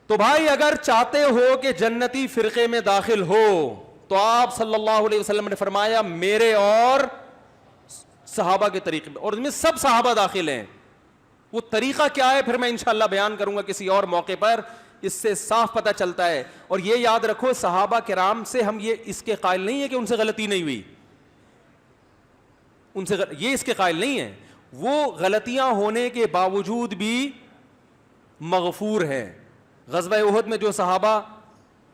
تو بھائی اگر چاہتے ہو کہ جنتی فرقے میں داخل ہو تو آپ صلی اللہ علیہ وسلم نے فرمایا میرے اور صحابہ کے طریقے میں, اور اس میں سب صحابہ داخل ہیں. وہ طریقہ کیا ہے پھر میں انشاءاللہ بیان کروں گا کسی اور موقع پر, اس سے صاف پتہ چلتا ہے. اور یہ یاد رکھو صحابہ کرام سے ہم یہ اس کے قائل نہیں ہے کہ ان سے غلطی نہیں ہوئی, ان سے یہ اس کے قائل نہیں ہے, وہ غلطیاں ہونے کے باوجود بھی مغفور ہیں. غزوہ احد میں جو صحابہ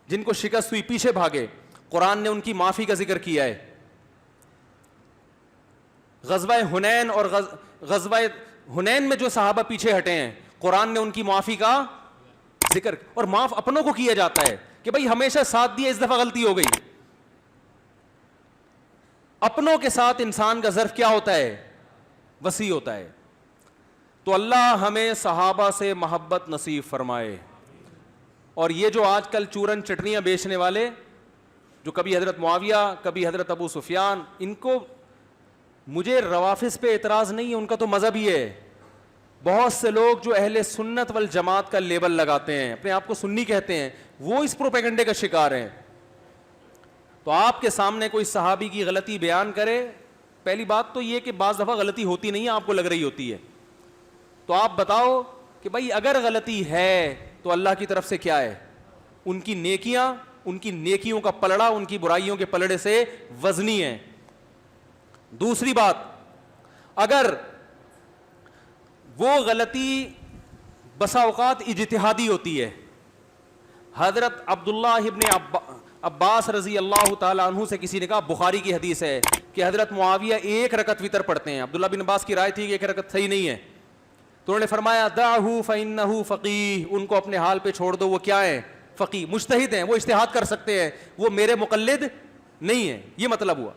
جن کو شکست ہوئی پیچھے بھاگے, قرآن نے ان کی معافی کا ذکر کیا ہے. غزوہ حنین اور غزوہ حنین میں جو صحابہ پیچھے ہٹے ہیں, قرآن نے ان کی معافی کا ذکر, اور معاف اپنوں کو کیا جاتا ہے کہ بھائی ہمیشہ ساتھ دیا, اس دفعہ غلطی ہو گئی. اپنوں کے ساتھ انسان کا ظرف کیا ہوتا ہے, وسیع ہوتا ہے. تو اللہ ہمیں صحابہ سے محبت نصیب فرمائے. اور یہ جو آج کل چورن چٹنیاں بیچنے والے, جو کبھی حضرت معاویہ کبھی حضرت ابو سفیان, ان کو مجھے روافض پہ اعتراض نہیں ہے, ان کا تو مذہب ہی ہے. بہت سے لوگ جو اہل سنت والجماعت کا لیبل لگاتے ہیں, اپنے آپ کو سنی کہتے ہیں, وہ اس پروپیگنڈے کا شکار ہیں. تو آپ کے سامنے کوئی صحابی کی غلطی بیان کرے, پہلی بات تو یہ کہ بعض دفعہ غلطی ہوتی نہیں ہے, آپ کو لگ رہی ہوتی ہے, تو آپ بتاؤ کہ بھائی اگر غلطی ہے تو اللہ کی طرف سے کیا ہے, ان کی نیکیاں, ان کی نیکیوں کا پلڑا ان کی برائیوں کے پلڑے سے وزنی ہے. دوسری بات, اگر وہ غلطی بسا اوقات اجتہادی ہوتی ہے, حضرت عبداللہ ابن عباس رضی اللہ تعالیٰ عنہ سے کسی نے کہا, بخاری کی حدیث ہے کہ حضرت معاویہ 1 رکعت وتر پڑھتے ہیں. عبداللہ بن عباس کی رائے تھی کہ 1 رکعت صحیح نہیں ہے, تو انہوں نے فرمایا دعہ فإنہ فقیہ, ان کو اپنے حال پہ چھوڑ دو, وہ کیا ہیں, فقیہ, مجتہد ہیں, وہ اجتہاد کر سکتے ہیں, وہ میرے مقلد نہیں ہیں. یہ مطلب ہوا.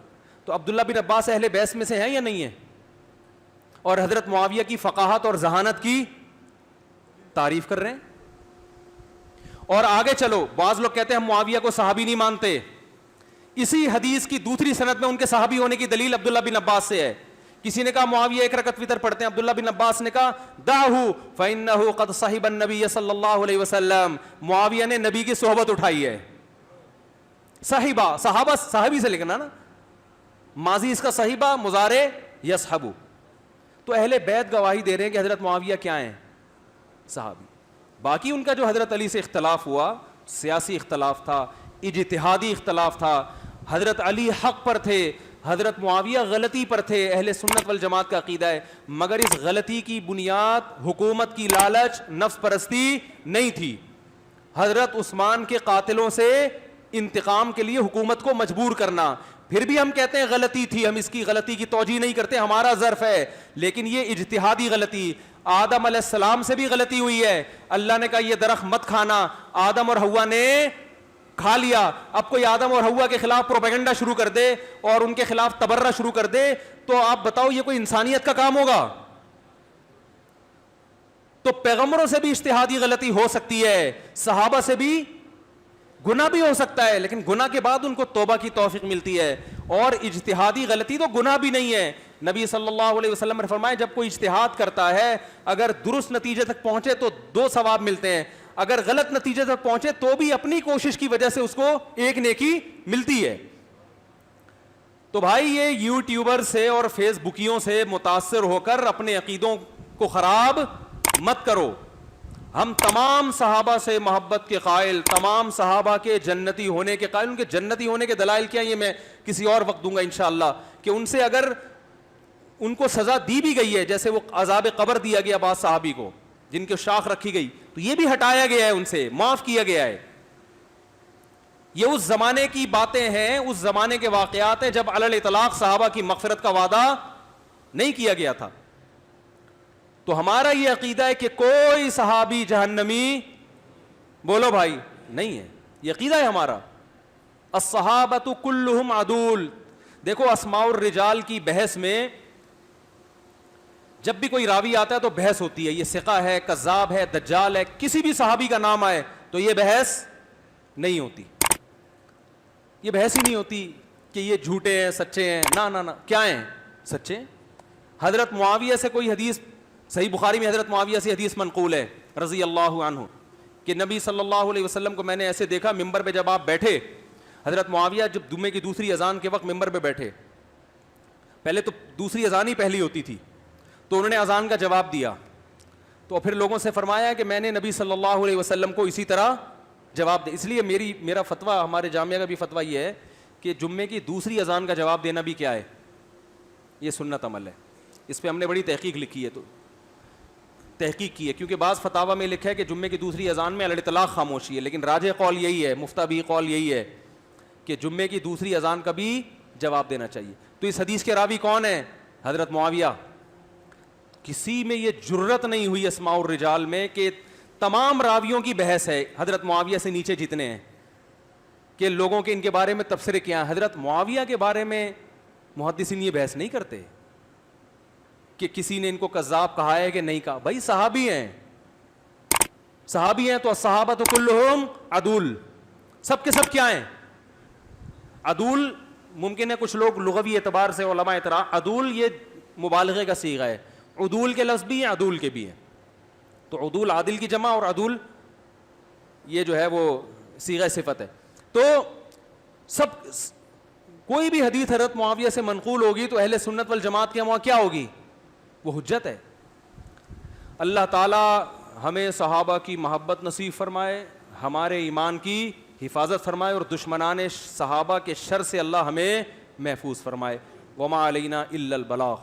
تو عبداللہ بن عباس اہل بیس میں سے ہیں یا نہیں ہیں, اور حضرت معاویہ کی فقاہت اور ذہانت کی تعریف کر رہے ہیں. اور آگے چلو, بعض لوگ کہتے ہیں ہم معاویہ کو صحابی نہیں مانتے. اسی حدیث کی دوسری سند میں ان کے صحابی ہونے کی دلیل عبداللہ بن عباس سے ہے. کسی نے کہا معاویہ 1 رکعت وتر پڑھتے ہیں, عبداللہ بن عباس نے کہا دعہ فإنہ قد صحب النبی صلی اللہ علیہ وسلم, معاویہ نے نبی کی صحبت اٹھائی ہے. صحیبہ, صحابہ صحابی سے لکھنا نا, ماضی اس کا صحیبہ, مضارع یصحبو. تو اہل بیت گواہی دے رہے ہیں کہ حضرت معاویہ کیا ہیں, صحابی. باقی ان کا جو حضرت علی سے اختلاف ہوا, سیاسی اختلاف تھا, اجتہادی اختلاف تھا. حضرت علی حق پر تھے, حضرت معاویہ غلطی پر تھے, اہل سنت والجماعت کا عقیدہ ہے. مگر اس غلطی کی بنیاد حکومت کی لالچ, نفس پرستی نہیں تھی. حضرت عثمان کے قاتلوں سے انتقام کے لیے حکومت کو مجبور کرنا. پھر بھی ہم کہتے ہیں غلطی تھی, ہم اس کی غلطی کی توجیہ نہیں کرتے, ہمارا ظرف ہے, لیکن یہ اجتہادی غلطی. آدم علیہ السلام سے بھی غلطی ہوئی ہے, اللہ نے کہا یہ درخت مت کھانا, آدم اور حوا نے کھا لیا. اب کوئی آدم اور حوا کے خلاف پروپیگنڈا شروع کر دے اور ان کے خلاف تبرہ شروع کر دے, تو آپ بتاؤ یہ کوئی انسانیت کا کام ہوگا؟ تو پیغمبروں سے بھی اجتہادی غلطی ہو سکتی ہے, صحابہ سے بھی گناہ بھی ہو سکتا ہے, لیکن گناہ کے بعد ان کو توبہ کی توفیق ملتی ہے. اور اجتہادی غلطی تو گناہ بھی نہیں ہے. نبی صلی اللہ علیہ وسلم نے فرمایا جب کوئی اجتہاد کرتا ہے, اگر درست نتیجے تک پہنچے تو 2 ثواب ملتے ہیں, اگر غلط نتیجے تک پہنچے تو بھی اپنی کوشش کی وجہ سے اس کو 1 نیکی ملتی ہے. تو بھائی یہ یوٹیوبر سے اور فیس بکیوں سے متاثر ہو کر اپنے عقیدوں کو خراب مت کرو. ہم تمام صحابہ سے محبت کے قائل, تمام صحابہ کے جنتی ہونے کے قائل. ان کے جنتی ہونے کے دلائل کیا, یہ میں کسی اور وقت دوں گا انشاءاللہ, کہ ان سے اگر ان کو سزا دی بھی گئی ہے, جیسے وہ عذاب قبر دیا گیا بعض صحابی کو جن کی شاخ رکھی گئی, تو یہ بھی ہٹایا گیا ہے, ان سے معاف کیا گیا ہے. یہ اس زمانے کی باتیں ہیں, اس زمانے کے واقعات ہیں جب علی الاطلاق صحابہ کی مغفرت کا وعدہ نہیں کیا گیا تھا. تو ہمارا یہ عقیدہ ہے کہ کوئی صحابی جہنمی, بولو بھائی, نہیں ہے. یہ عقیدہ ہے ہمارا. الصحابۃ کلہم عدول. دیکھو اسماء الرجال کی بحث میں جب بھی کوئی راوی آتا ہے تو بحث ہوتی ہے, یہ ثقہ ہے, کذاب ہے, دجال ہے. کسی بھی صحابی کا نام آئے تو یہ بحث نہیں ہوتی, یہ بحث ہی نہیں ہوتی کہ یہ جھوٹے ہیں سچے ہیں. نہ کیا ہیں, سچے. حضرت معاویہ سے کوئی حدیث, صحیح بخاری میں حضرت معاویہ سے حدیث منقول ہے رضی اللہ عنہ, کہ نبی صلی اللہ علیہ وسلم کو میں نے ایسے دیکھا ممبر پہ جب آپ بیٹھے، حضرت معاویہ جب جمعے کی دوسری اذان کے وقت ممبر پہ بیٹھے، پہلے تو دوسری اذان ہی پہلی ہوتی تھی، تو انہوں نے اذان کا جواب دیا، تو پھر لوگوں سے فرمایا کہ میں نے نبی صلی اللہ علیہ وسلم کو اسی طرح جواب دیا. اس لیے میرا فتویٰ، ہمارے جامعہ کا بھی فتویٰ یہ ہے کہ جمعے کی دوسری اذان کا جواب دینا بھی کیا ہے، یہ سنت عمل ہے. اس پہ ہم نے بڑی تحقیق لکھی ہے، تو تحقیق کی ہے، کیونکہ بعض فتاویٰ میں لکھا ہے کہ جمعے کی دوسری اذان میں علی الاطلاق خاموشی ہے، لیکن راجح قول یہی ہے، مفتبی قول یہی ہے کہ جمعے کی دوسری اذان کا بھی جواب دینا چاہیے. تو اس حدیث کے راوی کون ہیں؟ حضرت معاویہ. کسی میں یہ جرت نہیں ہوئی اسماء الرجال میں کہ تمام راویوں کی بحث ہے حضرت معاویہ سے نیچے جتنے ہیں کہ لوگوں کے ان کے بارے میں تبصرے کیا ہیں. حضرت معاویہ کے بارے میں محدثین یہ بحث نہیں کرتے کہ کسی نے ان کو کذاب کہا ہے کہ نہیں کہا. بھائی صحابی ہیں، صحابی ہیں تو الصحابۃ کلہم عدول، سب کے سب کیا ہیں؟ عدول. ممکن ہے کچھ لوگ لغوی اعتبار سے علماء اعتراض، عدول یہ مبالغے کا صیغہ ہے، عدول کے لفظ بھی ہیں، عدول کے بھی ہیں. تو عدول عادل کی جمع، اور عدول یہ جو ہے وہ صیغہ صفت ہے. تو سب کوئی بھی حدیث حضرت معاویہ سے منقول ہوگی تو اہل سنت والجماعت کے وہاں کیا ہوگی؟ وہ حجت ہے. اللہ تعالی ہمیں صحابہ کی محبت نصیب فرمائے، ہمارے ایمان کی حفاظت فرمائے، اور دشمنان صحابہ کے شر سے اللہ ہمیں محفوظ فرمائے. وما علینا الا البلاغ.